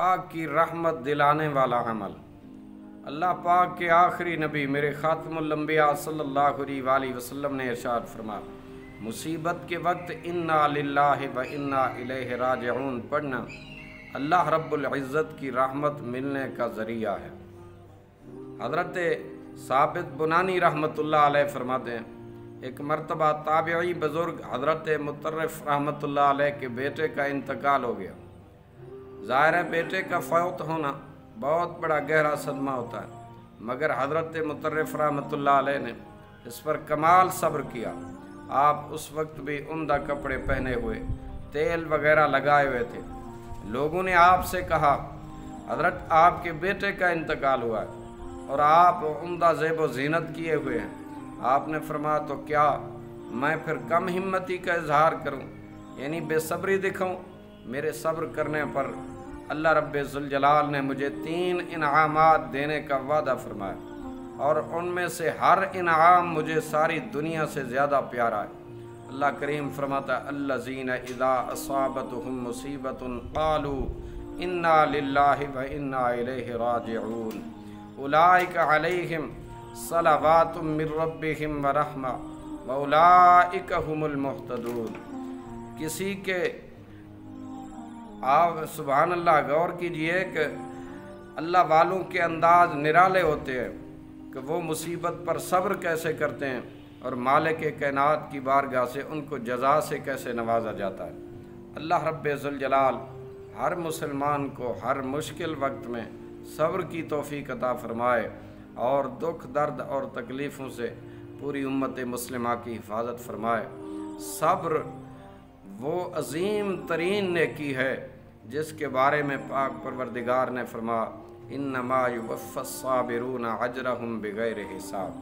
پاک کی رحمت دلانے والا عمل۔ اللہ پاک کے آخری نبی میرے خاتم الانبیاء صلی اللہ علیہ وآلہ وسلم نے ارشاد فرمایا، مصیبت کے وقت انا للہ و انا الیہ راجعون پڑھنا اللہ رب العزت کی رحمت ملنے کا ذریعہ ہے۔ حضرت ثابت بنانی رحمۃ اللہ علیہ فرماتے ہیں، ایک مرتبہ تابعی بزرگ حضرت مطرف رحمۃ اللہ علیہ کے بیٹے کا انتقال ہو گیا۔ ظاہر ہے بیٹے کا فوت ہونا بہت بڑا گہرا صدمہ ہوتا ہے، مگر حضرت مطرف رحمۃ اللہ علیہ نے اس پر کمال صبر کیا۔ آپ اس وقت بھی عمدہ کپڑے پہنے ہوئے، تیل وغیرہ لگائے ہوئے تھے۔ لوگوں نے آپ سے کہا، حضرت آپ کے بیٹے کا انتقال ہوا ہے اور آپ عمدہ زیب و زینت کیے ہوئے ہیں۔ آپ نے فرمایا تو کیا میں پھر کم ہمتی کا اظہار کروں، یعنی بے صبری دکھاؤں؟ میرے صبر کرنے پر اللہ رب ذوالجلال نے مجھے 3 انعامات دینے کا وعدہ فرمایا، اور ان میں سے ہر انعام مجھے ساری دنیا سے زیادہ پیارا ہے۔ اللہ کریم فرماتا ہے، الذین اذا اصابتهم مصیبۃ قالوا انا للہ و انا الیہ راجعون اولئک علیہم صلوات من ربہم ورحمہ واولئک هم المہتدون۔ کسی کے آپ سبحان اللہ غور کیجئے کہ اللہ والوں کے انداز نرالے ہوتے ہیں کہ وہ مصیبت پر صبر کیسے کرتے ہیں، اور مالک کائنات کی بارگاہ سے ان کو جزا سے کیسے نوازا جاتا ہے۔ اللہ رب ذوالجلال ہر مسلمان کو ہر مشکل وقت میں صبر کی توفیق عطا فرمائے، اور دکھ درد اور تکلیفوں سے پوری امت مسلمہ کی حفاظت فرمائے۔ صبر وہ عظیم ترین نیکی ہے جس کے بارے میں پاک پروردگار نے فرمایا، انما یوفی الصابرون اجرہم بغیر حساب۔